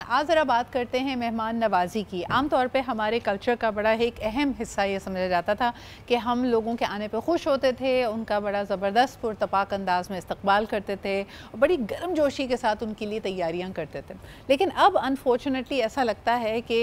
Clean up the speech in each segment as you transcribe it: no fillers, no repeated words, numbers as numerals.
आज ज़रा बात करते हैं मेहमान नवाज़ी की। आम तौर पे हमारे कल्चर का बड़ा एक अहम हिस्सा ये समझा जाता था कि हम लोगों के आने पे खुश होते थे, उनका बड़ा ज़बरदस्त पुरतपाक अंदाज में इस्तकबाल करते थे और बड़ी गर्मजोशी के साथ उनके लिए तैयारियां करते थे। लेकिन अब अनफॉर्चुनेटली ऐसा लगता है कि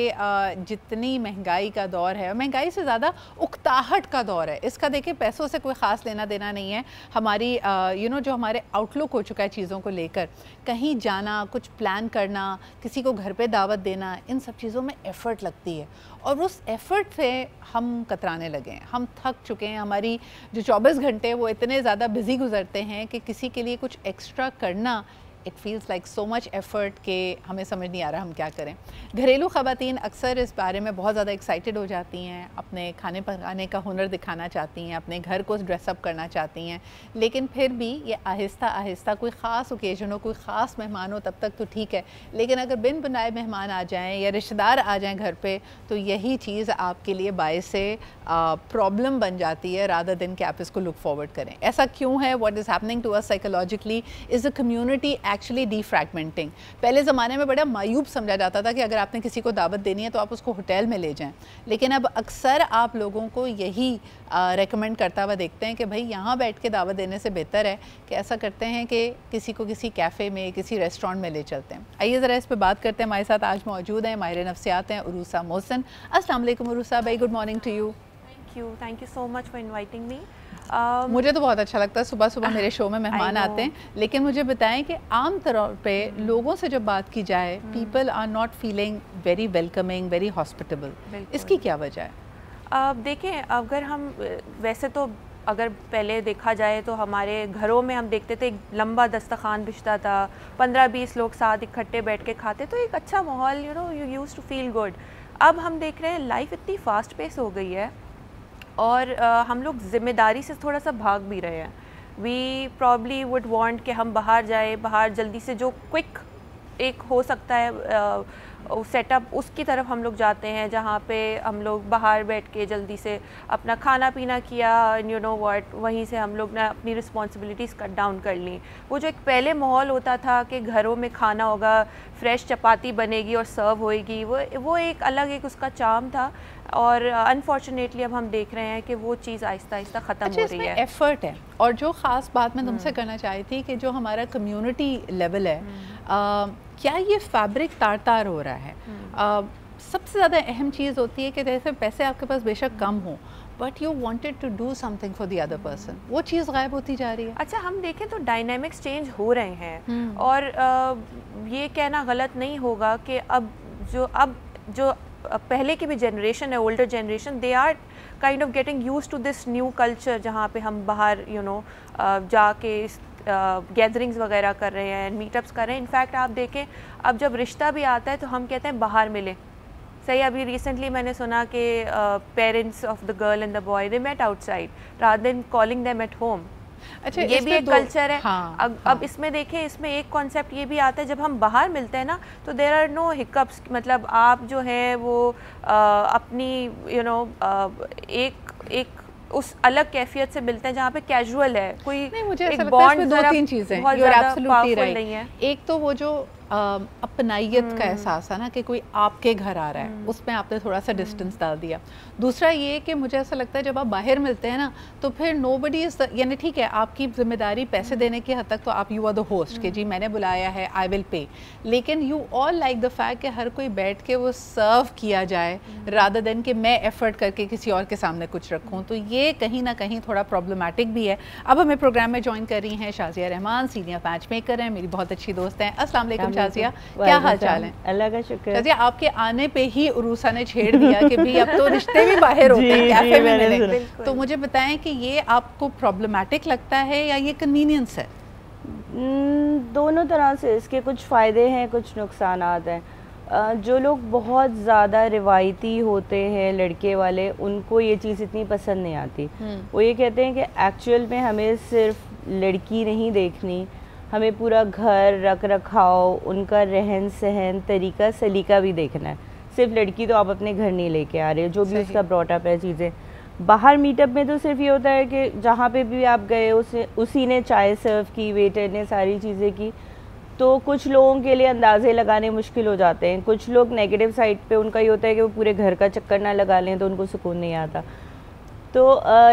जितनी महंगाई का दौर है, महंगाई से ज़्यादा उकताहट का दौर है, इसका देखिए पैसों से कोई ख़ास लेना देना नहीं है। हमारी जो हमारे आउटलुक हो चुका है चीज़ों को लेकर, कहीं जाना, कुछ प्लान करना, किसी को घर पे दावत देना, इन सब चीज़ों में एफ़र्ट लगती है और उस एफ़र्ट से हम कतराने लगे हैं। हम थक चुके हैं। हमारी जो 24 घंटे वो इतने ज़्यादा बिज़ी गुजरते हैं कि किसी के लिए कुछ एक्स्ट्रा करना it feels like so much effort कि हमें समझ नहीं आ रहा हम क्या करें। घरेलू ख़वातीन अक्सर इस बारे में बहुत ज़्यादा एक्साइटेड हो जाती हैं, अपने खाने पकाने का हुनर दिखाना चाहती हैं, अपने घर को ड्रेसअप करना चाहती हैं, लेकिन फिर भी ये आहिस्ता आहिस्ता कोई ख़ास ओकेज़न हो, कोई ख़ास मेहमान हो तब तक तो ठीक है, लेकिन अगर बिन बुलाए मेहमान आ जाएँ या रिश्तेदार आ जाएँ घर पर, तो यही चीज़ आपके लिए बायस प्रॉब्लम बन जाती है रादर दिन कि आप इसको लुक फॉरवर्ड करें। ऐसा क्यों है? What is happening to us psychologically? Is the community actually defragmenting? पहले ज़माने में बड़ा मायूब समझा जाता था कि अगर आपने किसी को दावत देनी है तो आप उसको होटल में ले जाएं, लेकिन अब अक्सर आप लोगों को यही रेकमेंड करता हुआ देखते हैं कि भाई यहाँ बैठ के दावत देने से बेहतर है कि ऐसा करते हैं कि किसी को किसी कैफ़े में, किसी रेस्टोरेंट में ले चलते हैं। आइए ज़रा इस पर बात करते हैं। हमारे साथ आज मौजूद हैं माहिर नफ्सियात हैं उरूसा मोहसिन। अस्सलाम वालेकुम उरूसा भाई, good morning to you. Thank you so much for inviting me. मुझे तो बहुत अच्छा लगता है सुबह सुबह मेरे शो में मेहमान आते हैं, लेकिन मुझे बताएं कि आम तौर पे लोगों से जब बात की जाए, people are not feeling very welcoming, very hospitable. इसकी क्या वजह है? देखें, अगर हम वैसे तो अगर पहले देखा जाए तो हमारे घरों में हम देखते थे एक लंबा दस्तरखान बिछता था, 15-20 लोग साथ इकट्ठे बैठ के खाते, तो एक अच्छा माहौल, you used to feel good. अब हम देख रहे हैं लाइफ इतनी फास्ट पेस हो गई है और हम लोग ज़िम्मेदारी से थोड़ा सा भाग भी रहे हैं। वी प्रॉब्ली वुड वांट कि हम बाहर जाए, बाहर जल्दी से जो क्विक एक हो सकता है सेटअप, उसकी तरफ हम लोग जाते हैं, जहाँ पे हम लोग बाहर बैठ के जल्दी से अपना खाना पीना किया, यू नो व्हाट, वहीं से हम लोग ने अपनी रिस्पॉन्सिबिलिटीज़ कट डाउन कर ली। वो जो एक पहले माहौल होता था कि घरों में खाना होगा, फ्रेश चपाती बनेगी और सर्व होएगी, वो एक अलग एक उसका चार्म था और अनफॉर्चुनेटली अब हम देख रहे हैं कि वो चीज़ आहिस्ता आहिस्ता ख़त्म हो रही है। एफर्ट है। और जो ख़ास बात मैं तुमसे करना चाही थी कि जो हमारा कम्युनिटी लेवल है, क्या ये फैब्रिक तार तार हो रहा है? सबसे ज़्यादा अहम चीज़ होती है कि जैसे पैसे आपके पास बेशक कम हो, but you wanted to do something for the other person, वो चीज़ गायब होती जा रही है। अच्छा, हम देखें तो डायनामिक्स चेंज हो रहे हैं और ये कहना गलत नहीं होगा कि अब जो पहले की भी जनरेशन है, older generation, they are kind of getting used to this new culture, जहाँ पे हम बाहर जाके गैदरिंग्स वगैरह कर रहे हैं, मीटअप्स कर रहे हैं। इनफैक्ट आप देखें, अब जब रिश्ता भी आता है तो हम कहते हैं बाहर मिले। सही, अभी रिसेंटली मैंने सुना कि parents of the girl and the boy they met outside rather than calling them at home. अच्छा, ये भी एक कल्चर है। अब इसमें देखें, इसमें एक कॉन्सेप्ट ये भी आता है, जब हम बाहर मिलते हैं ना तो देयर आर नो हिकअप्स, मतलब आप जो है वो अपनी एक उस अलग कैफियत से मिलते हैं जहाँ पे कैजुअल है, कोई नहीं, मुझे ऐसा लगता है इसमें दो तीन चीज़ें नहीं है। एक तो वो जो अपनाइयत का एहसास है ना कि कोई आपके घर आ रहा है, उसमें आपने थोड़ा सा डिस्टेंस डाल दिया। दूसरा ये कि मुझे ऐसा लगता है जब आप बाहर मिलते हैं ना तो फिर नोबडी इज, यानी ठीक है आपकी जिम्मेदारी पैसे देने की हद तक तो आप यू आर द होस्ट कि जी मैंने बुलाया है, आई विल पे, लेकिन you all like the fact कि हर कोई बैठ के वो सर्व किया जाए रादर देन कि मैं एफर्ट करके किसी और के सामने कुछ रखूँ। तो ये कहीं ना कहीं थोड़ा प्रॉब्लमेटिक भी है। अब हमें प्रोग्राम में ज्वाइन कर रही हैं Shazia Rahman, senior match maker हैं, मेरी बहुत अच्छी दोस्त हैं। अस्सलाम वालेकुम शाजिया, क्या हाल चाल है? अल्लाह का शुक्र। शाजिया, आपके आने पे ही उरूसा ने छेड़ दिया कि भी अब तो रिश्ते भी बाहर होते हैं, कैफे में मिले। तो मुझे बताएं कि ये आपको प्रॉब्लमेटिक लगता है या ये कन्वीनियंस है? दोनों तरह से इसके कुछ फ़ायदे हैं, कुछ नुकसानात हैं। जो लोग बहुत ज़्यादा रिवायती होते हैं लड़के वाले, उनको ये चीज़ इतनी पसंद नहीं आती। वो ये कहते हैं कि एक्चुअल में हमें सिर्फ लड़की नहीं देखनी, हमें पूरा घर, रख रखाव, उनका रहन सहन, तरीका सलीका भी देखना है। सिर्फ लड़की तो आप अपने घर नहीं लेके आ रहे, जो भी उसका ब्रॉटअप है चीज़ें। बाहर मीटअप में तो सिर्फ ये होता है कि जहाँ पे भी आप गए उसी ने चाय सर्व की, वेटर ने सारी चीज़ें की, तो कुछ लोगों के लिए अंदाजे लगाने मुश्किल हो जाते हैं, कुछ लोग नेगेटिव साइड पे उनका ये होता है कि वो पूरे घर का चक्कर ना लगा लें तो उनको सुकून नहीं आता। तो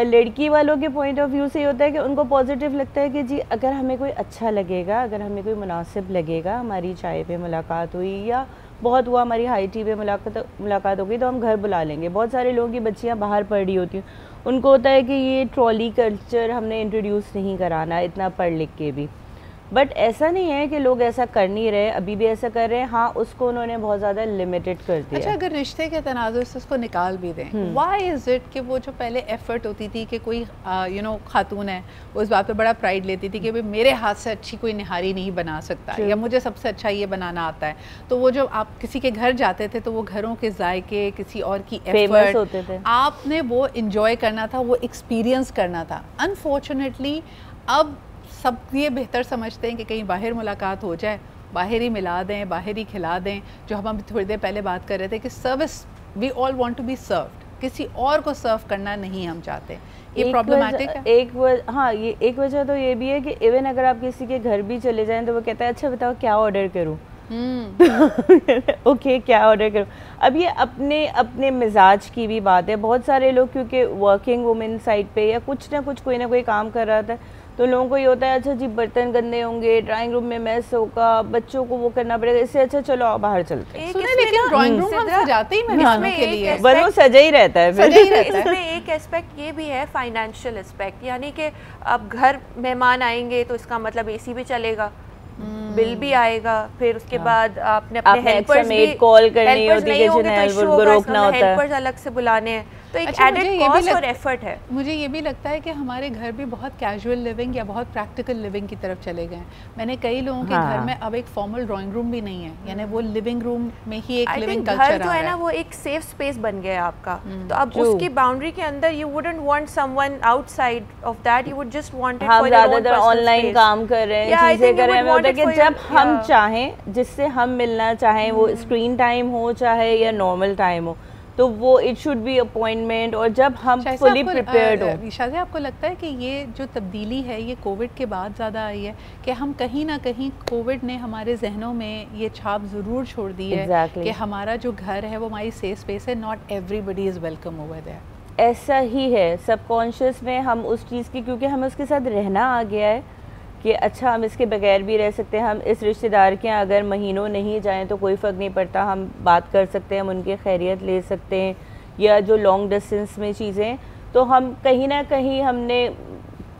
लड़की वालों के पॉइंट ऑफ व्यू से ये होता है कि उनको पॉजिटिव लगता है कि जी अगर हमें कोई अच्छा लगेगा, अगर हमें कोई मुनासिब लगेगा, हमारी चाय पे मुलाकात हुई या बहुत हुआ हमारी हाई टी पे मुलाकात हो गई तो हम घर बुला लेंगे। बहुत सारे लोगों की बच्चियाँ बाहर पढ़ रही होती हैं, उनको होता है कि ये ट्रॉली कल्चर हमने इंट्रोड्यूस नहीं कराना इतना पढ़ लिख के भी। बट ऐसा नहीं है कि लोग ऐसा कर नहीं रहे, अभी भी ऐसा कर रहे हैं। हाँ, उसको उन्होंने बहुत ज़्यादा लिमिटेड कर दिया। अच्छा, अगर रिश्ते के तनाज़ुर से उसको निकाल भी दें, व्हाई इज़ इट कि वो जो पहले एफर्ट होती थी कि कोई खातून है वो इस बात पे बड़ा प्राइड लेती थी कि भाई मेरे हाथ से अच्छी कोई निहारी नहीं बना सकता या मुझे सबसे अच्छा ये बनाना आता है, तो वो जो आप किसी के घर जाते थे तो वो घरों के जायके, किसी और की एफर्ट होते थे, आपने वो इंजॉय करना था, वो एक्सपीरियंस करना था। अनफॉर्चुनेटली अब सब ये बेहतर समझते हैं कि कहीं बाहर मुलाकात हो जाए, बाहर ही मिला दें, बाहर ही खिला दें। जो हम थोड़ी देर पहले बात कर रहे थे कि service, we all want to be served, किसी और को सर्व करना नहीं हम चाहते। ये प्रॉब्लमैटिक है। हाँ, ये एक वजह तो ये भी है कि इवन अगर आप किसी के घर भी चले जाएं तो वो कहता है अच्छा बताओ क्या ऑर्डर करूँ। ओके, क्या ऑर्डर करूँ। अब ये अपने अपने मिजाज की भी बात है। बहुत सारे लोग क्योंकि वर्किंग वुमेन साइड पे या कुछ ना कुछ कोई ना कोई काम कर रहा था, तो लोगों को ये होता है अच्छा जी बर्तन गंदे होंगे, ड्राइंग रूम में मैस होगा, बच्चों को वो करना पड़ेगा, इससे अच्छा चलो आप बाहर चलते हैं। लेकिन ड्राइंग रूम हम सजाते ही मेहमानों के लिए, बस वो सजा ही रहता है। सजा ही रहता है। इसमें एक एस्पेक्ट ये भी है, फाइनेंशियल एस्पेक्ट, यानी कि अब घर मेहमान आएंगे तो इसका मतलब एसी भी चलेगा, बिल भी आएगा, फिर उसके बाद आपने अपने हेल्पर्स भी कॉल करनी होती है, किचन हेल्पर को रोकना होता है, हेल्पर्स अलग से बुलाने हैं, तो एक एडेड कॉस्ट और एफर्ट है। मुझे ये भी लगता है कि हमारे घर भी बहुत कैजुअल लिविंग या बहुत प्रैक्टिकल लिविंग की तरफ चले गए। मैंने कई लोगों के घर में अब एक फॉर्मल ड्राइंग रूम भी नहीं है, यानी वो लिविंग रूम में ही एक लिविंग कल्चर आ रहा है। घर जो है ना वो एक सेफ स्पेस बन गया है आपका, तो अब उसकी बाउंड्री के अंदर you wouldn't want someone outside of that, you would just want it for your own personal space. Online काम कर रहे हैं, चीजें कर रहे हैं, होता है कि जब हम चाहें, जिससे हम मिलना चाहें, वो स्क्रीन टाइम हो चाहे या नॉर्मल टाइम हो, तो वो इट शुड बी अपॉइंटमेंट, और जब हम फुली प्रिपेयर्ड हो। शाज़िया, आपको लगता है कि ये जो तब्दीली है ये कोविड के बाद ज़्यादा आई है, कि हम कहीं ना कहीं कोविड ने हमारे जहनों में ये छाप ज़रूर छोड़ दी है कि हमारा जो घर है वो हमारी सेफ स्पेस है, not everybody is welcome over there. ऐसा ही है, सबकॉन्शियस में हम उस चीज़ की, क्योंकि हमें उसके साथ रहना आ गया है कि अच्छा हम इसके बगैर भी रह सकते हैं, हम इस रिश्तेदार के यहाँ अगर महीनों नहीं जाएं तो कोई फ़र्क नहीं पड़ता, हम बात कर सकते हैं, हम उनकी खैरियत ले सकते हैं, या जो लॉन्ग डिस्टेंस में चीज़ें, तो हम कहीं ना कहीं हमने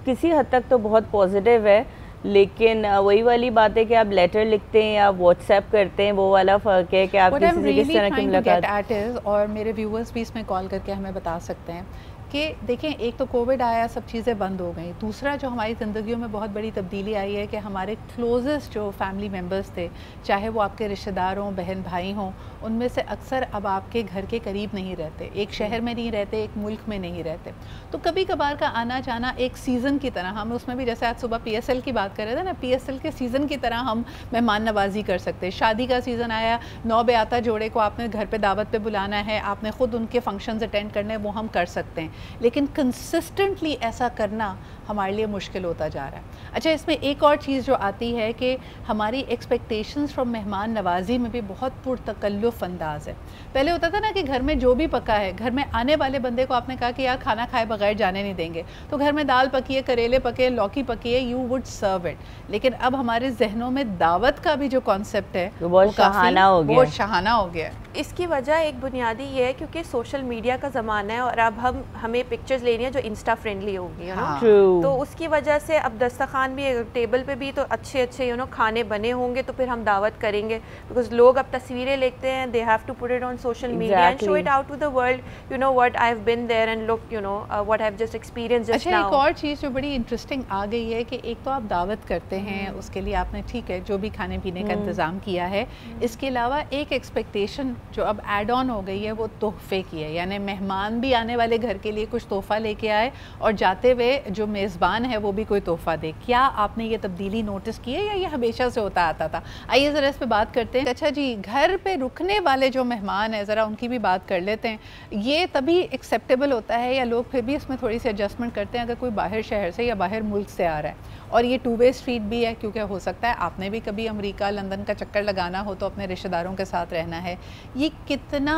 किसी हद तक तो बहुत पॉजिटिव है। लेकिन वही वाली बात है कि आप लेटर लिखते हैं या व्हाट्सएप करते हैं, वो वाला फ़र्क है कि आप किसी से किस तरह की मुलाकात। और मेरे व्यूअर्स भी इसमें कॉल करके हमें बता सकते हैं कि देखें, एक तो कोविड आया, सब चीज़ें बंद हो गई, दूसरा जो हमारी ज़िंदगियों में बहुत बड़ी तब्दीली आई है कि हमारे क्लोजेस्ट जो फैमिली मेम्बर्स थे, चाहे वो आपके रिश्तेदार हों, बहन भाई हों, उनमें से अक्सर अब आपके घर के करीब नहीं रहते, एक शहर में नहीं रहते, एक मुल्क में नहीं रहते। तो कभी कभार का आना जाना एक सीज़न की तरह, हम उसमें भी जैसे आज सुबह PSL की बात कर रहे थे ना, PSL के सीज़न की तरह हम मेहमान नवाजी कर सकते हैं। शादी का सीज़न आया, 9 ब्याता जोड़े को आपने घर पे दावत पे बुलाना है, आपने ख़ुद उनके फंक्शंस अटेंड करने हैं, वो हम कर सकते हैं, लेकिन कंसिस्टेंटली ऐसा करना हमारे लिए मुश्किल होता जा रहा है। अच्छा, इसमें एक और चीज़ जो आती है कि हमारी एक्सपेक्टेशंस फ्रॉम मेहमान नवाजी में भी बहुत पुरतकल्लुफ़ अंदाज है। पहले होता था ना कि घर में जो भी पका है, घर में आने वाले बंदे को आपने कहा कि यार खाना खाए बगैर जाने नहीं देंगे, तो घर में दाल पकी है, करेले पके, लौकी पकी है, यू वुड सर्व इट। लेकिन अब हमारे जहनों में दावत का भी जो कॉन्सेप्ट है वो बहुत शहाना हो गया, बहुत शहाना हो गया। इसकी वजह एक बुनियादी ये है क्योंकि सोशल मीडिया का ज़माना है और अब हमें पिक्चर्स लेनी है जो इंस्टा फ्रेंडली होगी, यू नो, तो उसकी वजह से अब दस्तरखान भी, टेबल पे भी तो अच्छे अच्छे यू नो खाने बने होंगे, तो फिर हम दावत करेंगे, बिकॉज लोग अब तस्वीरें लेते हैं, they have to put it on social media and show it out to the world, you know what I have been there and look, you know what I have just experienced just now. एक और चीज़ जो बड़ी interesting आ गई है कि एक तो आप दावत करते हैं, उसके लिए आपने ठीक है जो भी खाने पीने का इंतज़ाम किया है, इसके अलावा एक एक्सपेक्टेशन जो अब एड ऑन हो गई है वो तोहफे की है, यानी मेहमान भी आने वाले घर के लिए कुछ तोहफ़ा लेके आए और जाते हुए जो मेज़बान है वो भी कोई तोहफ़ा दे। क्या आपने ये तब्दीली नोटिस की है या ये हमेशा से होता आता था? आइए ज़रा इस पे बात करते हैं। अच्छा जी, घर पे रुकने वाले जो मेहमान हैं ज़रा उनकी भी बात कर लेते हैं। ये तभी एक्सेप्टेबल होता है या लोग फिर भी इसमें थोड़ी सी एडजस्टमेंट करते हैं अगर कोई बाहर शहर से या बाहर मुल्क से आ रहा है? और ये टू वे स्ट्रीट भी है, क्योंकि हो सकता है आपने भी कभी अमेरिका लंदन का चक्कर लगाना हो तो अपने रिश्तेदारों के साथ रहना है। ये कितना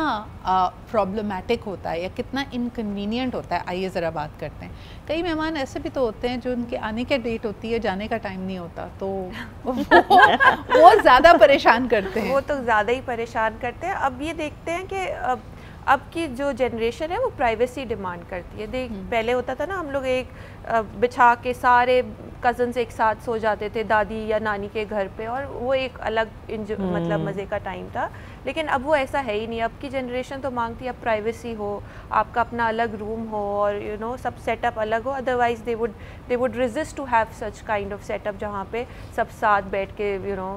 प्रॉब्लमेटिक होता है या कितना इनकन्वीनियंट होता है? आइए ज़रा बात करते हैं। कई मेहमान ऐसे भी तो होते हैं जो उनके आने की डेट होती है, जाने का टाइम नहीं होता, तो वो ज़्यादा परेशान करते हैं। वो तो ज़्यादा ही परेशान करते हैं। अब ये देखते हैं कि अब की जो जनरेशन है वो प्राइवेसी डिमांड करती है। पहले होता था ना, हम लोग एक बिछा के सारे कज़न्स एक साथ सो जाते थे दादी या नानी के घर पे, और वो एक अलग मतलब मज़े का टाइम था। लेकिन अब वो ऐसा है ही नहीं। अब की जनरेशन तो मांगती है अब प्राइवेसी हो, आपका अपना अलग रूम हो और यू नो सब सेटअप अलग हो। Otherwise they would resist to have such kind of setup जहाँ पे सब साथ बैठ के यू नो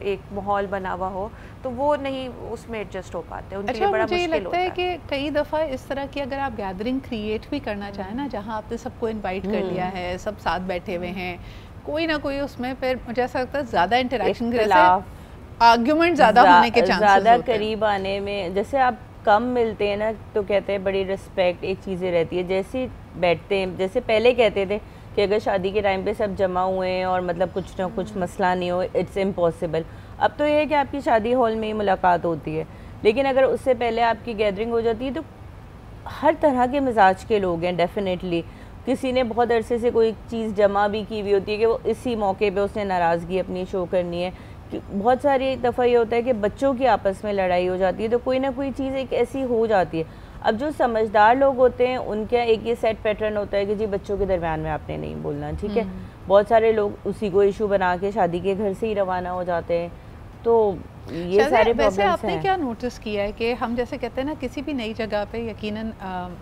एक माहौल बना हुआ हो, तो वो नहीं उसमें एडजस्ट हो पाते। उनके लिए बड़ा मुश्किल होता है। कि कई दफ़ा इस तरह की अगर आप गैदरिंग क्रिएट भी करना चाहें ना, जहाँ आपने सबको इनवाइट कर लिया है, सब साथ बैठे हुए हैं, कोई ना कोई उसमें फिर मुझे ऐसा लगता है ज़्यादा इंटरेक्शन के आर्ग्यूमेंट ज़्यादा होने के चांसेस ज़्यादा करीब आने में, जैसे आप कम मिलते हैं ना तो कहते हैं बड़ी रिस्पेक्ट एक चीज़ें रहती है। जैसे बैठते हैं, जैसे पहले कहते थे कि अगर शादी के टाइम पे सब जमा हुए हैं और मतलब कुछ ना कुछ मसला नहीं हो, इट्स इम्पॉसिबल। अब तो ये है कि आपकी शादी हॉल में ही मुलाकात होती है, लेकिन अगर उससे पहले आपकी गैदरिंग हो जाती है तो हर तरह के मिजाज के लोग हैं। डेफिनेटली किसी ने बहुत अरसे से कोई चीज़ जमा भी की हुई होती है कि वो इसी मौके पे उसने नाराज़गी अपनी शो करनी है। बहुत सारी दफ़ा ये होता है कि बच्चों की आपस में लड़ाई हो जाती है, तो कोई ना कोई चीज़ एक ऐसी हो जाती है। अब जो समझदार लोग होते हैं उनका एक ये सेट पैटर्न होता है कि जी बच्चों के दरमियान में आपने नहीं बोलना, ठीक है। बहुत सारे लोग उसी को इशू बना के शादी के घर से ही रवाना हो जाते हैं। तो ये सारे वैसे आपने क्या नोटिस किया है कि हम जैसे कहते हैं ना, किसी भी नई जगह पे यकीनन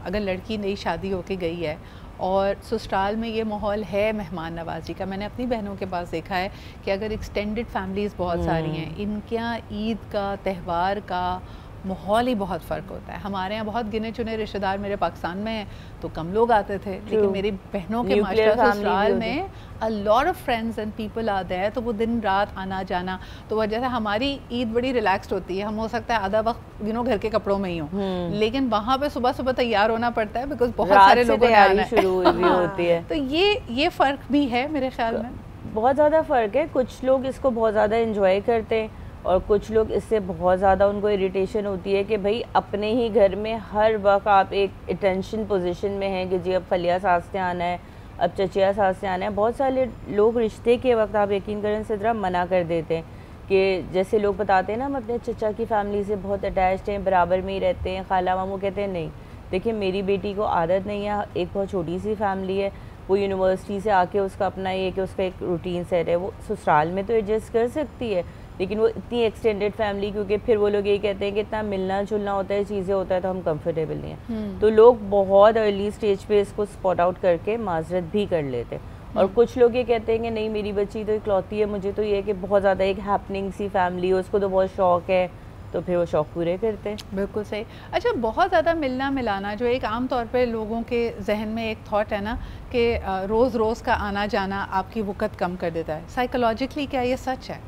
अगर लड़की नई शादी होके गई है और ससुराल में ये माहौल है मेहमान नवाजी का, मैंने अपनी बहनों के पास देखा है कि अगर एक्सटेंडेड फैमिलीज़ बहुत सारी हैं, इनके यहाँ ईद का त्यौहार का माहौल ही बहुत फ़र्क होता है। हमारे यहाँ बहुत गिने चुने रिश्तेदार मेरे पाकिस्तान में हैं तो कम लोग आते थे, लेकिन मेरी बहनों के माशाल्लाह ससुराल में a lot of friends and people आते हैं, तो वो दिन रात आना जाना। तो वजह से हमारी ईद बड़ी रिलैक्स्ड होती है। हम हो सकता है आधा वक्त घर के कपड़ों में ही हो, लेकिन वहाँ पे सुबह सुबह तैयार होना पड़ता है बिकॉज बहुत सारे लोगों ने आना होती है। तो ये फ़र्क भी है मेरे ख्याल में, बहुत ज़्यादा फ़र्क है। कुछ लोग इसको बहुत ज़्यादा इंजॉय करते हैं और कुछ लोग इससे बहुत ज़्यादा उनको इरिटेशन होती है कि भाई अपने ही घर में हर वक्त आप एक अटेंशन पोजीशन में हैं कि जी अब खलिया सास से आना है, अब चचिया सास से आना है। बहुत सारे लोग रिश्ते के वक्त आप यकीन करें से तरह मना कर देते हैं कि जैसे लोग बताते हैं ना हम अपने चचा की फैमिली से बहुत अटैच्ड हैं, बराबर में ही रहते हैं, खाला मामू कहते हैं नहीं देखिए मेरी बेटी को आदत नहीं है, एक बहुत छोटी सी फैमिली है, वो यूनिवर्सिटी से आके उसका अपना ये कि उसका एक रूटीन सेट है, वो ससुराल में तो एडजस्ट कर सकती है, लेकिन वो इतनी एक्सटेंडेड फैमिली क्योंकि फिर वो लोग यही कहते हैं कि इतना मिलना जुलना होता है, चीज़ें होता है तो हम कंफर्टेबल नहीं हैं। तो लोग बहुत अर्ली स्टेज पे इसको स्पॉट आउट करके माजरत भी कर लेते हैं। और कुछ लोग ये कहते हैं कि नहीं मेरी बच्ची तो इकलौती है, मुझे तो ये है कि बहुत ज़्यादा एक हैपनिंग सी फैमिली है, उसको तो बहुत शौक़ है, तो फिर वो शौक़ पूरे करते हैं। बिल्कुल सही। अच्छा, बहुत ज़्यादा मिलना मिलाना जो एक आम तौर पे लोगों के जहन में एक थॉट है ना कि रोज़ रोज़ का आना जाना आपकी वक़्त कम कर देता है, साइकोलॉजिकली क्या ये सच है?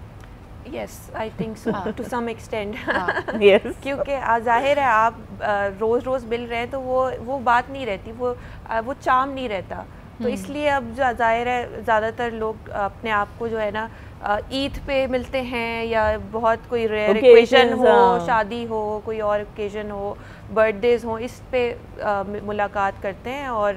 Yes, I think so to some extent. Yes. क्योंकि जाहिर है आप रोज़ रोज़ मिल रहे हैं तो वो बात नहीं रहती, वो चार्म नहीं रहता। तो इसलिए अब जाहिर है ज़्यादातर लोग अपने आप को जो है ना ईद पे मिलते हैं या बहुत कोई रेयर ओकेजन हो, शादी हो, कोई और ओकेजन हो, बर्थडेज हो, इस पे मुलाकात करते हैं और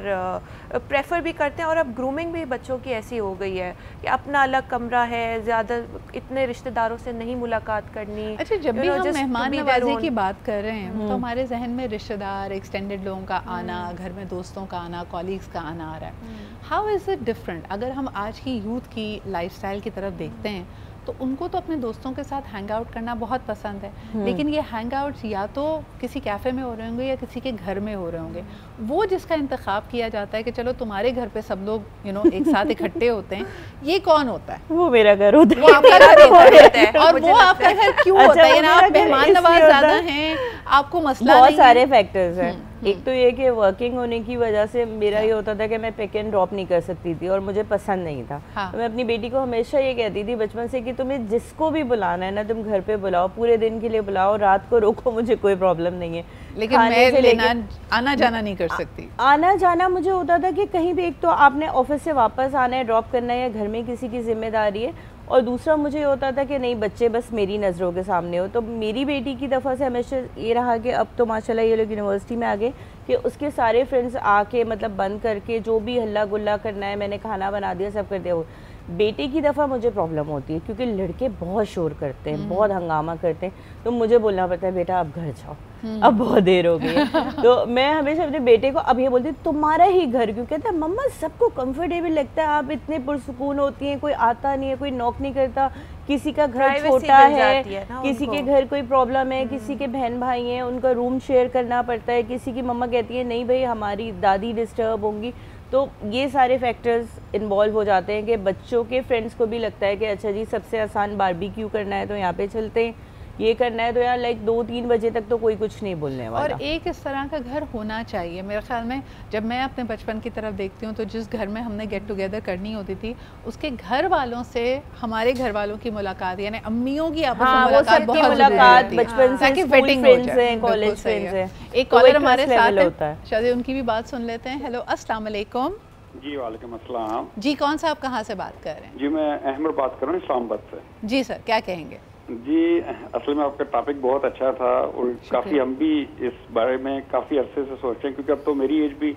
प्रेफर भी करते हैं। और अब ग्रूमिंग भी बच्चों की ऐसी हो गई है कि अपना अलग कमरा है, ज़्यादा इतने रिश्तेदारों से नहीं मुलाकात करनी। अच्छा, जब भी हम मेहमान नवाजी की बात कर रहे हैं तो हमारे जहन में रिश्तेदार, एक्सटेंडेड लोगों का आना, घर में दोस्तों का आना, कॉलीग्स का आना आ रहा है। How is it different? अगर हम आज की यूथ की लाइफस्टाइल की तरफ देखते हैं तो उनको तो अपने दोस्तों के साथ हैंग आउट करना बहुत पसंद है, लेकिन ये हैंग आउट्स या तो किसी कैफ़े में हो रहे होंगे या किसी के घर में हो रहे होंगे। वो जिसका इंतखाब किया जाता है कि चलो तुम्हारे घर पे सब लोग एक साथ इकट्ठे होते हैं, ये कौन होता है? वो मेरा घर होता है। वो आपका घर होता है। और वो आपका घर क्यों होता है? आप मेहमान नवाज ज़्यादा हैं, आपको मसला बहुत सारे फैक्टर्स हैं। एक तो ये कि वर्किंग होने की वजह से मेरा ये होता था कि मैं पिक एंड ड्रॉप नहीं कर सकती थी और मुझे पसंद नहीं था। तो मैं अपनी बेटी को हमेशा ये कहती थी बचपन से कि तुम्हें जिसको भी बुलाना है ना तुम घर पे बुलाओ, पूरे दिन के लिए बुलाओ, रात को रोको, मुझे कोई प्रॉब्लम नहीं है। लेकिन मैं आना जाना नहीं कर सकती। आना जाना मुझे होता था कि कहीं भी, एक तो आपने ऑफिस से वापस आना है, ड्रॉप करना है, या घर में किसी की जिम्मेदारी है, और दूसरा मुझे होता था कि नहीं बच्चे बस मेरी नज़रों के सामने हो। तो मेरी बेटी की दफ़ा से हमेशा ये रहा कि अब तो माशाल्लाह ये लोग यूनिवर्सिटी में आ गए कि उसके सारे फ्रेंड्स आके मतलब बंद करके जो भी हल्ला गुल्ला करना है, मैंने खाना बना दिया, सब कर दिया। वो बेटे की दफ़ा मुझे प्रॉब्लम होती है क्योंकि लड़के बहुत शोर करते हैं, बहुत हंगामा करते हैं, तो मुझे बोलना पड़ता है बेटा अब घर जाओ, अब बहुत देर हो गई है। तो मैं हमेशा अपने बेटे को अब ये बोलती हूँ तुम्हारा ही घर क्यों? कहता है मम्मा सबको कंफर्टेबल लगता है, आप इतने पुरसुकून होती हैं, कोई आता नहीं है, कोई नॉक नहीं करता, किसी का घर छोटा है, किसी के घर कोई प्रॉब्लम है, किसी के बहन भाई हैं उनका रूम शेयर करना पड़ता है, किसी की मम्मा कहती है नहीं भाई हमारी दादी डिस्टर्ब होंगी। तो ये सारे फैक्टर्स इन्वॉल्व हो जाते हैं कि बच्चों के फ्रेंड्स को भी लगता है कि अच्छा जी सबसे आसान बारबेक्यू करना है तो यहाँ पे चलते हैं, ये करना है तो यार लाइक 2-3 बजे तक तो कोई कुछ नहीं बोलने वाला। और एक इस तरह का घर होना चाहिए मेरे ख्याल में। जब मैं अपने बचपन की तरफ देखती हूँ तो जिस घर में हमने गेट टुगेदर करनी होती थी उसके घर वालों से हमारे घर वालों की मुलाकात, यानी अम्मियों की आपस में मुलाकात बहुत मुलाकात बचपन से, ताकि स्कूल वेटिंग फ्रेंड्स हैं, कॉलेज फ्रेंड्स हैं। एक कॉलर हमारे साथ है, शायद उनकी भी बात सुन लेते हैं। हेलो अस्सलाम वालेकुम। जी वालेकुम अस्सलाम। जी कौन सा, आप कहाँ से बात कर रहे हैं? जी मैं अहमद बात कर रहा हूँ इस्लामाबाद से। जी सर क्या कहेंगे? जी असल में आपका टॉपिक बहुत अच्छा था और काफ़ी हम भी इस बारे में काफ़ी अरसे से सोच रहे हैं क्योंकि अब तो मेरी एज भी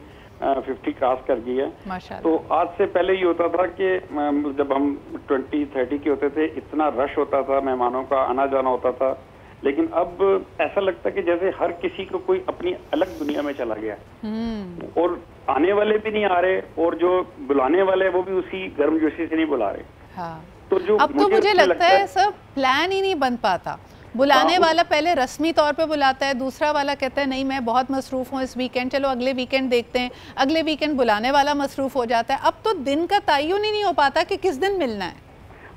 50 क्रॉस कर गई है। माशाल्लाह। तो आज से पहले ये होता था कि जब हम 20-30 के होते थे इतना रश होता था, मेहमानों का आना जाना होता था, लेकिन अब ऐसा लगता है कि जैसे हर किसी को कोई अपनी अलग दुनिया में चला गया और आने वाले भी नहीं आ रहे और जो बुलाने वाले वो भी उसी गर्मजोशी से नहीं बुला रहे। हाँ। तो जो अब तो मुझे लगता है सब प्लान ही नहीं बन पाता। बुलाने वाला पहले रस्मी तौर पे बुलाता है, दूसरा वाला कहता है नहीं मैं बहुत मसरूफ़ हूँ इस वीकेंड, चलो अगले वीकेंड देखते हैं, अगले वीकेंड बुलाने वाला मसरूफ़ हो जाता है। अब तो दिन का तयन ही नहीं हो पाता कि किस दिन मिलना है।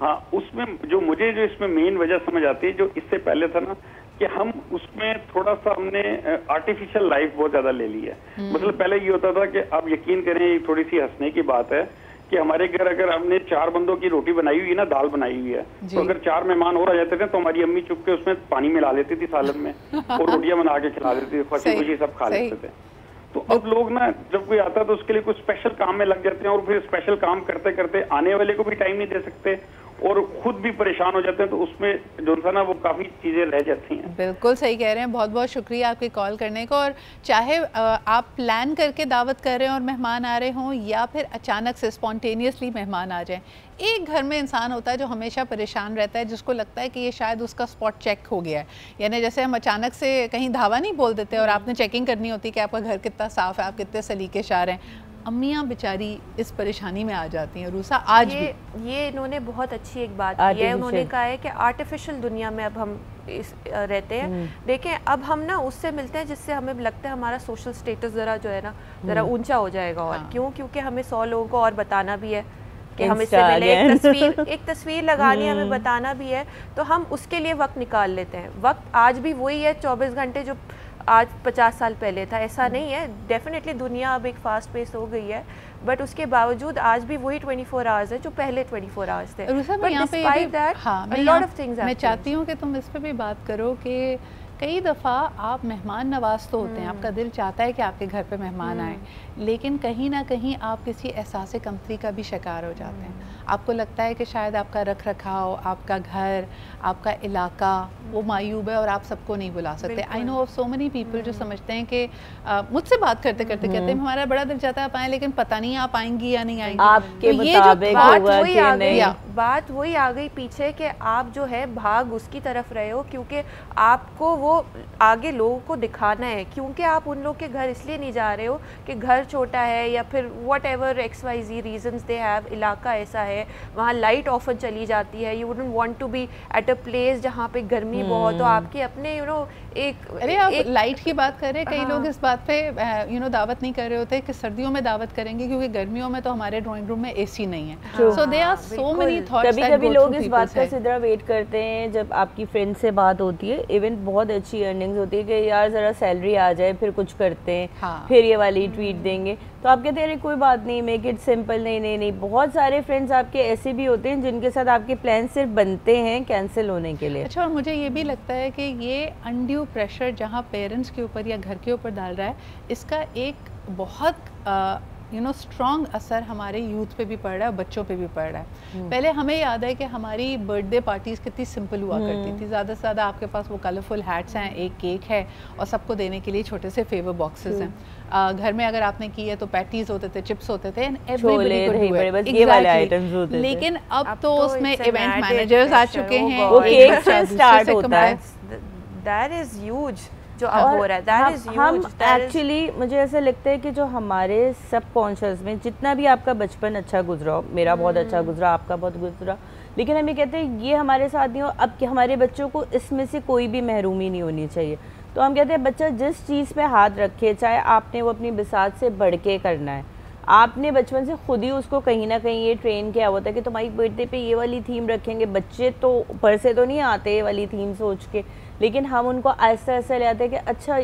हाँ, उसमें जो मुझे जो इसमें मेन वजह समझ आती है, जो इससे पहले था ना कि हम उसमें थोड़ा सा हमने आर्टिफिशियल लाइफ बहुत ज्यादा ले ली है। मतलब पहले ये होता था कि आप यकीन करें, थोड़ी सी हंसने की बात है कि हमारे घर अगर हमने 4 बंदों की रोटी बनाई हुई है ना, दाल बनाई हुई है, तो अगर 4 मेहमान और आ जाते थे तो हमारी अम्मी चुप के उसमें पानी मिला लेती थी सालन में और रोटियां बना के खिला देती थी, खुशी खुशी सब खा लेते थे। तो अब लोग ना जब कोई आता है तो उसके लिए कुछ स्पेशल काम में लग जाते हैं और फिर स्पेशल काम करते करते आने वाले को भी टाइम नहीं दे सकते और खुद भी परेशान हो जाते हैं, तो उसमें जो सा ना वो काफ़ी चीज़ें रह जाती हैं। बिल्कुल सही कह रहे हैं, बहुत बहुत शुक्रिया आपके कॉल करने को। और चाहे आप प्लान करके दावत कर रहे हैं और मेहमान आ रहे हों या फिर अचानक से स्पॉन्टेनियसली मेहमान आ जाएं, एक घर में इंसान होता है जो हमेशा परेशान रहता है, जिसको लगता है कि ये शायद उसका स्पॉट चेक हो गया है। यानी जैसे हम अचानक से कहीं धावा नहीं बोल देते और आपने चेकिंग करनी होती कि आपका घर कितना साफ़ है, आप कितने सलीकेशार हैं। अम्मियाँ बेचारी इस परेशानी में आ जाती हैं। रूसा आज भी ये इन्होंने बहुत अच्छी एक बात की है, उन्होंने कहा है कि आर्टिफिशियल दुनिया में अब हम रहते हैं। देखें अब हम ना उससे मिलते हैं जिससे हमें लगता है हमारा सोशल स्टेटस ज़रा जो है ना ज़रा ऊंचा हो जाएगा। और क्यों? क्योंकि हमें 100 लोगों को और बताना भी है कि हम इससे मिले, एक तस्वीर लगानी है, हमें बताना भी है, तो हम उसके लिए वक्त निकाल लेते हैं। वक्त आज भी वही है 24 घंटे जो आज 50 साल पहले था, ऐसा नहीं है। डेफिनेटली दुनिया अब एक फास्ट पेस हो गई है, बट उसके बावजूद आज भी वही 24 आवर्स है जो पहले 24 आवर्स थे। मैं चाहती हूँ कि तुम इस पर भी बात करो कि कई दफ़ा आप मेहमान नवाज तो होते हैं, आपका दिल चाहता है कि आपके घर पे मेहमान आए, लेकिन कहीं ना कहीं आप किसी एहसास कमतरी का भी शिकार हो जाते हैं। आपको लगता है कि शायद आपका रख रखाव, आपका घर, आपका इलाका वो मायूब है और आप सबको नहीं बुला सकते। I know of so many people जो समझते हैं कि मुझसे बात करते करते कहते हैं हमारा बड़ा दिल चाहता है आप आएँ, लेकिन पता नहीं आप आएंगी या नहीं आएंगी। आपके तो ये जो बात वही आ गई पीछे कि आप जो है भाग उसकी तरफ रहे हो क्योंकि आपको वो आगे लोगों को दिखाना है, क्योंकि आप उन लोग के घर इसलिए नहीं जा रहे हो कि घर छोटा है या फिर whatever XYZ reasons they have, इलाका ऐसा है, वहाँ लाइट ऑफन चली जाती है, you wouldn't want to be at a place जहाँ पे गर्मी बहुत हो। आपके अपने आप लाइट की बात कर रहे हैं, कई लोग इस बात पे दावत नहीं कर रहे होते कि सर्दियों में दावत करेंगे क्योंकि गर्मियों में तो हमारे ड्राइंग रूम में AC नहीं है। So they are so many thoughts कभी that कभी go लोग through इस बात people's का head. सिद्रा वेट करते हैं जब आपकी फ्रेंड से बात होती है, इवन बहुत अच्छी अर्निंग्स होती है कि यार ज़रा सैलरी आ जाए फिर कुछ करते हैं, हाँ. फिर ये वाली ट्वीट देंगे, तो आप कहते हैं अरे कोई बात नहीं, मेक इट सिंपल। नहीं नहीं नहीं, बहुत सारे फ्रेंड्स आपके ऐसे भी होते हैं जिनके साथ आपके प्लान सिर्फ बनते हैं कैंसिल होने के लिए। अच्छा, और मुझे ये भी लगता है कि ये अनड्यू प्रेशर जहाँ पेरेंट्स के ऊपर या घर के ऊपर डाल रहा है, इसका एक बहुत स्ट्रॉन्ग असर हमारे यूथ पे भी पड़ रहा है, बच्चों पे भी पड़ रहा है। पहले हमें याद है कि हमारी बर्थडे पार्टीज़ कितनी सिंपल हुआ करती थी। ज़्यादा से ज़्यादा आपके पास वो कलरफुल हैट्स हैं, एक केक है और सबको देने के लिए छोटे से फेवर बॉक्सेस हैं। घर में अगर आपने की है तो पैटीज होते थे, चिप्स होते थे, ये वाले आइटम्स होते थे। लेकिन अब तो उसमें इवेंट मैनेजर्स आ चुके हैं, वो केक से स्टार्ट होता है, दैट इज ह्यूज जो अब हो रहा है, दैट इज हम एक्चुअली मुझे ऐसा लगता है कि जो हमारे सबकॉन्शियस में जितना भी आपका बचपन अच्छा गुजरा, मेरा बहुत अच्छा गुजरा, आपका बहुत गुजरा, लेकिन हम ये कहते हैं ये हमारे साथ नहीं हो, अब कि हमारे बच्चों को इसमें से कोई भी महरूमी नहीं होनी चाहिए। तो हम कहते हैं बच्चा जिस चीज़ पे हाथ रखे, चाहे आपने वो अपनी बिसात से बढ़ के करना है, आपने बचपन से खुद ही उसको कहीं ना कहीं ये ट्रेन किया होता है कि तुम्हारी बर्थडे पे ये वाली थीम रखेंगे। बच्चे तो ऊपर से तो नहीं आते ये वाली थीम सोच के, लेकिन हम उनको ऐसा ऐसा ले आते हैं कि अच्छा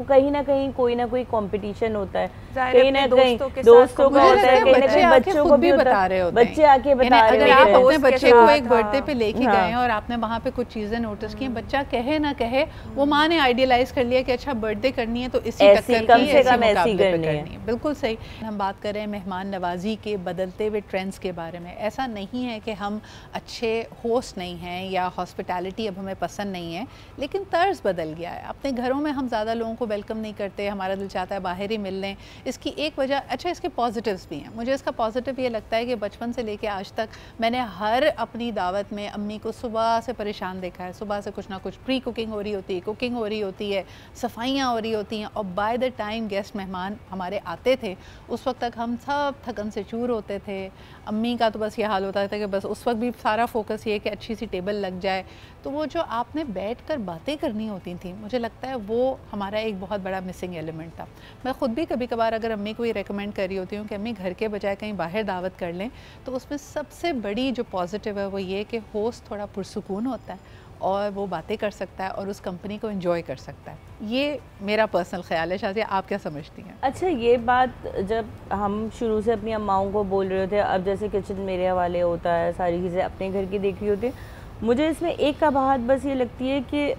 कहीं ना कहीं कोई ना कोई कंपटीशन होता है, कहीं ना कहीं दोस्तों का होता है, कहीं ना कहीं बच्चों को भी बता रहे होते हैं, बच्चे आके बता रहे होते हैं। अगर आप अपने बच्चे को एक बर्थडे पे लेके हाँ। गए हैं और आपने वहाँ पे कुछ चीजें नोटिस की, बच्चा कहे ना कहे, वो माँ ने आइडियलाइज कर लिया कि अच्छा बर्थडे करनी है तो इसी टक्कर की, ऐसी मुकाबले पे करनी है। बिल्कुल सही। हम बात कर रहे हैं मेहमान नवाजी के बदलते हुए ट्रेंड्स के बारे में। ऐसा नहीं है कि हम अच्छे होस्ट नहीं हैं या हॉस्पिटैलिटी अब हमें पसंद नहीं है, लेकिन तर्ज बदल गया है। अपने घरों में हम ज़्यादा लोगों को वेलकम नहीं करते, हमारा दिल चाहता है बाहर ही मिल लें। इसकी एक वजह, अच्छा इसके पॉजिटिव्स भी हैं। मुझे इसका पॉजिटिव ये लगता है कि बचपन से लेके आज तक मैंने हर अपनी दावत में अम्मी को सुबह से परेशान देखा है। सुबह से कुछ ना कुछ प्री कुकिंग हो रही होती है, कुकिंग हो रही होती है, सफाइयाँ हो रही होती हैं, और बाय द टाइम गेस्ट मेहमान हमारे आते थे उस वक्त तक हम सब थकन से चूर होते थे। अम्मी का तो बस ये हाल होता था कि बस उस वक्त भी सारा फोकस ये कि अच्छी सी टेबल लग जाए। तो वो जो आपने बैठकर बातें करनी होती थी, मुझे लगता है वो हमारा एक बहुत बड़ा मिसिंग एलिमेंट था। मैं ख़ुद भी कभी कभार अगर अम्मी को ये रेकमेंड कर रही होती हूँ कि अम्मी घर के बजाय कहीं बाहर दावत कर लें, तो उसमें सबसे बड़ी जो पॉजिटिव है वो ये कि होस्ट थोड़ा पुरसुकून होता है और वो बातें कर सकता है और उस कंपनी को एंजॉय कर सकता है। ये मेरा पर्सनल ख्याल है। शाज़िया, आप क्या समझती हैं? अच्छा, ये बात जब हम शुरू से अपनी अम्माओं को बोल रहे थे, अब जैसे किचन मेरे हवाले होता है, सारी चीज़ें अपने घर की देख रही होती है, मुझे इसमें एक का बात बस ये लगती है कि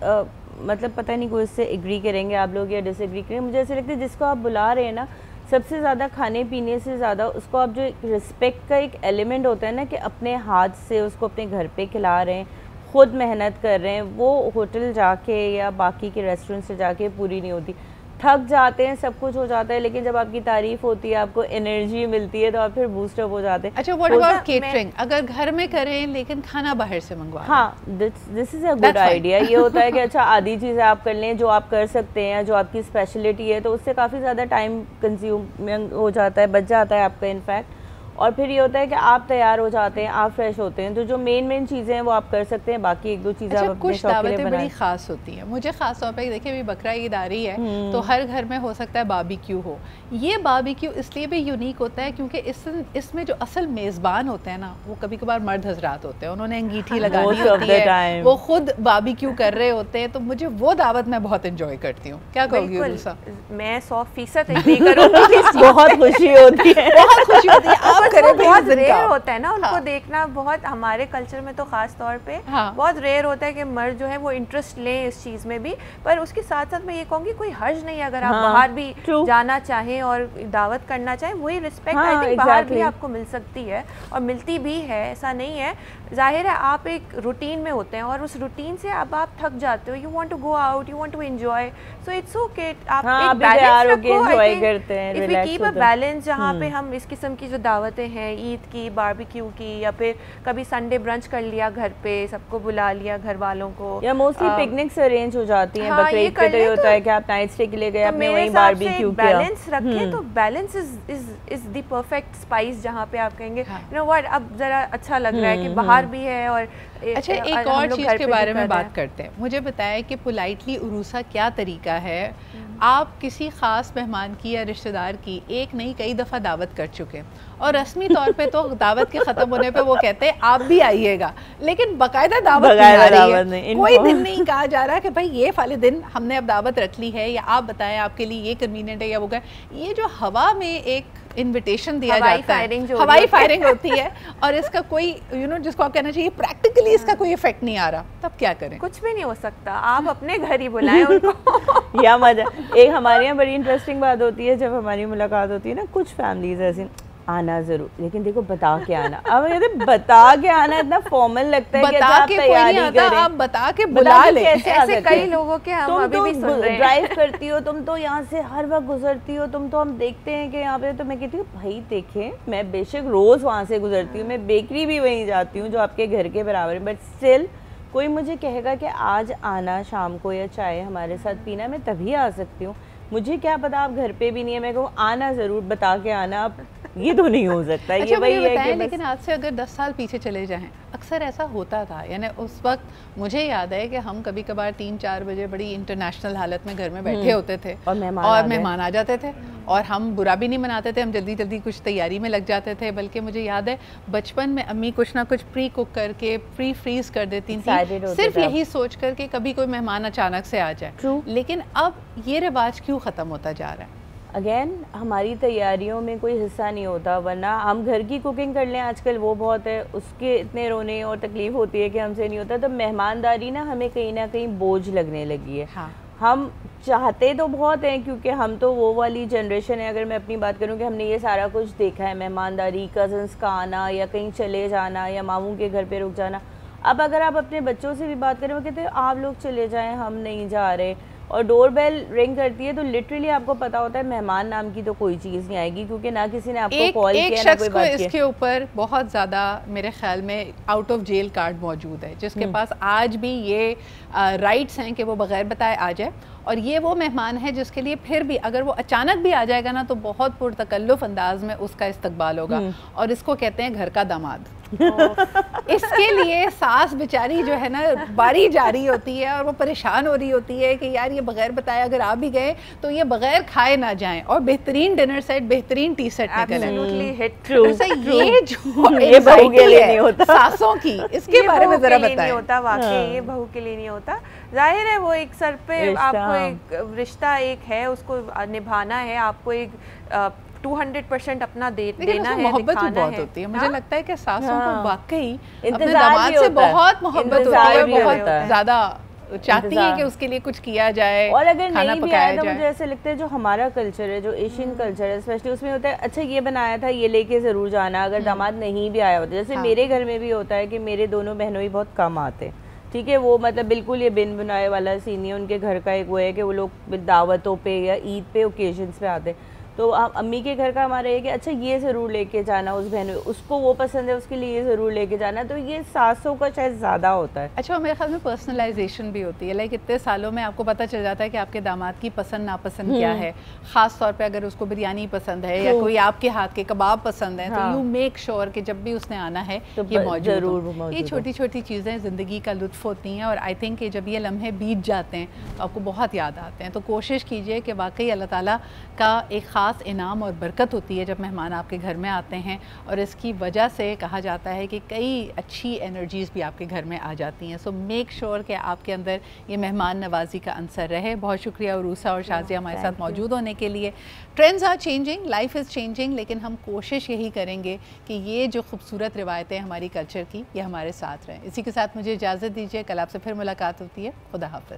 मतलब पता नहीं कोई इससे एग्री करेंगे आप लोग या डिसएग्री करेंगे, मुझे ऐसा लगता है जिसको आप बुला रहे हैं ना, सबसे ज़्यादा खाने पीने से ज़्यादा उसको आप जो रिस्पेक्ट का एक एलिमेंट होता है ना कि अपने हाथ से उसको अपने घर पे खिला रहे हैं, खुद मेहनत कर रहे हैं, वो होटल जाके या बाकी के रेस्टोरेंट से जाके पूरी नहीं होती। थक जाते हैं, सब कुछ हो जाता है, लेकिन जब आपकी तारीफ होती है, आपको एनर्जी मिलती है, तो आप फिर बूस्टअप हो जाते हैं। अच्छा, व्हाट अबाउट केटरिंग? अगर घर में करें लेकिन खाना बाहर से मंगवाएं? हाँ, this is a good idea. ये होता है कि अच्छा आधी चीज़ें आप कर लें जो आप कर सकते हैं, जो आपकी स्पेशलिटी है, तो उससे काफ़ी ज़्यादा टाइम कंज्यूम हो जाता है, बच जाता है आपका इनफैक्ट। और फिर ये होता है कि आप तैयार हो जाते हैं, आप फ्रेश होते हैं, तो जो मेन चीज़ें हैं वो आप कर सकते हैं, बाकी एक दो चीज़ें आप अपने शौक के लिए बनाएं। बड़ी ख़ास होती हैं। मुझे ख़ास तौर पे देखिए, अभी बकरा ईद आ रही है तो हर घर में हो सकता है बारबेक्यू हो। ये बारबेक्यू इसलिए भी यूनिक होता है क्योंकि इसमें जो असल मेज़बान होते हैं ना, वो कभी कभार मर्द हजरात होते हैं, उन्होंने अंगीठी लगानी होती है, वो खुद बारबेक्यू कर रहे होते हैं। तो मुझे वो दावत मैं बहुत इंजॉय करती हूँ। क्या कहोगी उर्सा? मैं 100% एग्री करूँगी। बहुत खुशी होती है, बहुत खुशी होती है। आप करें, बहुत रेयर होता है ना उनको देखना, बहुत हमारे कल्चर में तो खास तौर पे बहुत रेयर होता है कि मर्द जो है वो इंटरेस्ट लें इस चीज़ में भी। पर उसके साथ साथ मैं ये कहूँगी कोई हर्ज नहीं अगर आप बाहर भी जाना चाहें और दावत करना चाहें, वही रिस्पेक्ट आई थिंक बाहर भी आपको मिल सकती है और मिलती भी है, ऐसा नहीं है। जाहिर है आप एक रूटीन में होते हैं और उस रूटीन से अब आप थक जाते हो, you want to go out, you want to enjoy, so it's okay. आप एक बैलेंस रखो, I think if we keep a balance, जहाँ पे हम इस किस्म की जो दावतें हैं, ईद की, बारबेक्यू की, या फिर कभी संडे ब्रंच कर लिया घर पे, सबको बुला लिया घर वालों को, या मोस्टली पिकनिक्स अरेंज हो जाती हैं। बकरीद पे तो ये होता है कि आप नाइट स्टे के लिए गए, आपने वहीं बारबेक्यू किया। बैलेंस रखें तो balance is the perfect spice, जहाँ पे आप कहेंगे यू नो व्हाट, अब जरा अच्छा लग रहा है कि बाहर भी है। और अच्छा, एक और चीज़ के बारे में बात करते हैं। मुझे बताया कि पोलाइटली उरूसा क्या तरीका है आप किसी ख़ास मेहमान की या रिश्तेदार की एक नहीं कई दफ़ा दावत कर चुके हैं और रस्मी तौर पे तो दावत के ख़त्म होने पे वो कहते हैं आप भी आइएगा, लेकिन बाकायदा दावत नहीं आ रही है। कोई दिन नहीं कहा जा रहा कि भाई ये वाले दिन हमने अब दावत रख ली है, या आप बताएं आपके लिए ये कन्वीनियंट है या वो ये जो हवा में एक इनविटेशन दिया जाता है, हवाई फायरिंग होती है और इसका कोई जिसको आप कहना चाहिए प्रैक्टिकली इसका कोई इफेक्ट नहीं आ रहा, तब क्या करें? कुछ भी नहीं हो सकता, आप अपने घर ही बुलाएं उनको। या मजा एक हमारे यहाँ बड़ी इंटरेस्टिंग बात होती है, जब हमारी मुलाकात होती है ना, कुछ फैमिलीज ऐसी आना जरूर, लेकिन देखो बता के आना। अब कहते बता के आना इतना फॉर्मल लगता है कि आप तैयारी करें, आप बता के बुला ले। ऐसे कई लोगों के हम अभी भी सुन रहे हैं। ड्राइव करती हो तुम तो यहाँ से हर वक्त गुजरती हो, तुम तो हम देखते हैं कि यहाँ पे, तो मैं कहती हूँ भाई देखें, मैं बेशक रोज वहाँ से गुजरती हूँ, मैं बेकरी भी वहीं जाती हूँ जो आपके घर के बराबर है, बट स्टिल कोई मुझे कहेगा कि आज आना शाम को या चाय हमारे साथ पीना, मैं तभी आ सकती हूँ। मुझे क्या पता आप घर पे भी नहीं है, मैं कहूँ आना ज़रूर, बता के आना, आप ये तो नहीं हो सकता। अच्छा, ये वही है कि लेकिन आज से अगर 10 साल पीछे चले जाएं, अक्सर ऐसा होता था, यानी उस वक्त मुझे याद है कि हम कभी कभार 3-4 बजे बड़ी इंटरनेशनल हालत में घर में बैठे होते थे और मेहमान आ जाते थे, और हम बुरा भी नहीं मनाते थे, हम जल्दी जल्दी कुछ तैयारी में लग जाते थे। बल्कि मुझे याद है बचपन में अम्मी कुछ ना कुछ प्री कुक करके प्री फ्रीज कर देती थी, सिर्फ यही सोच कर के कभी कोई मेहमान अचानक से आ जाए। लेकिन अब ये रिवाज क्यों ख़त्म होता जा रहा है? अगेन हमारी तैयारियों में कोई हिस्सा नहीं होता, वरना हम घर की कुकिंग कर लें आजकल वो बहुत है, उसके इतने रोने और तकलीफ़ होती है कि हमसे नहीं होता। तो मेहमानदारी ना हमें कहीं ना कहीं बोझ लगने लगी है। हाँ। हम चाहते तो बहुत हैं, क्योंकि हम तो वो वाली जनरेशन है, अगर मैं अपनी बात करूं कि हमने ये सारा कुछ देखा है, मेहमानदारी, कज़न्स का आना या कहीं चले जाना या मामू के घर पे रुक जाना। अब अगर आप अपने बच्चों से भी बात करें, वो कहते हैं आप लोग चले जाएं, हम नहीं जा रहे, और डोर बेल रिंग करती है तो लिटरली आपको पता होता है मेहमान नाम की तो कोई चीज़ नहीं आएगी, क्योंकि ना किसी ने आपको कॉल किया ना कोई बात किया। इसके ऊपर बहुत ज़्यादा मेरे ख्याल में आउट ऑफ जेल कार्ड मौजूद है, जिसके पास आज भी ये राइट्स हैं कि वो बगैर बताए आ जाए, और ये वो मेहमान है जिसके लिए फिर भी अगर वो अचानक भी आ जाएगा ना तो बहुत पुरतकल्लुफ़ अंदाज में उसका इस्तकबाल होगा, और इसको कहते हैं घर का दामाद। इसके लिए सास बेचारी जो है ना बारी जा रही होती है और वो परेशान हो रही होती है कि यार ये बगैर बताए अगर आ भी गए तो ये बगैर खाए ना जाएं, और बेहतरीन डिनर सेट, बेहतरीन टी सेट निकले। ये जो ये बहू के लिए नहीं होता, सासों की, इसके बारे में जरा बताएं। नहीं होता वाकई, ये बहू के लिए नहीं होता। जाहिर है वो एक सर पे आपको एक रिश्ता एक है, उसको निभाना है, आपको एक 200% अपना देना है, मोहब्बत दिखाना बहुत है। होती है। मुझे लगता है कि सासों को वाकई अपने इंतजार दामाद से बहुत मोहब्बत होती है, बहुत ज़्यादा चाहती है कि उसके लिए कुछ किया जाए, और अगर खाना नहीं भी आया तो मुझे ऐसे लगता है जो हमारा कल्चर है, जो एशियन कल्चर है स्पेशली, उसमें होता है अच्छा ये बनाया था ये लेके ज़रूर जाना, अगर दामाद नहीं भी आया होता। जैसे मेरे घर में भी होता है कि मेरे दोनों बहनों ही बहुत कम आते, ठीक है, वो मतलब बिल्कुल ये बिन बनाए वाला सीन नहीं है। उनके घर का एक वो है कि वो लोग दावतों पे या ईद पे ओकेजन्स पे आते, तो आप अम्मी के घर का हमारा है कि अच्छा ये ज़रूर लेके जाना, उस बहन उसको वो पसंद है उसके लिए ये ज़रूर लेके जाना, तो ये सासों का शायद ज़्यादा होता है। अच्छा, मेरे ख्याल में पर्सनलाइजेशन भी होती है, लाइक इतने सालों में आपको पता चल जाता है कि आपके दामाद की पसंद नापसंद क्या है। ख़ास तौर पे अगर उसको बिरयानी पसंद है या कोई आपके हाथ के कबाब पसंद है, तो यू मेक श्योर कि जब भी उसने आना है तो ये मौजूद हो। ये छोटी छोटी चीज़ें ज़िंदगी का लुत्फ़ होती हैं, और आई थिंक कि जब ये लम्हे बीत जाते हैं तो आपको बहुत याद आते हैं। तो कोशिश कीजिए कि वाकई अल्लाह ताला का एक ख़ास इनाम और बरकत होती है जब मेहमान आपके घर में आते हैं, और इसकी वजह से कहा जाता है कि कई अच्छी एनर्जीज़ भी आपके घर में आ जाती हैं। सो मेक श्योर कि आपके अंदर ये मेहमान नवाजी का अंसर रहे। बहुत शुक्रिया उरूसा और शाज़िया हमारे साथ मौजूद होने के लिए। Trends are changing, life is changing, लेकिन हम कोशिश यही करेंगे कि ये जो खूबसूरत रिवायतें हमारी कल्चर की ये हमारे साथ रहें। इसी के साथ मुझे इजाज़त दीजिए, कल आपसे फिर मुलाकात होती है। खुदा हाफ़िज़।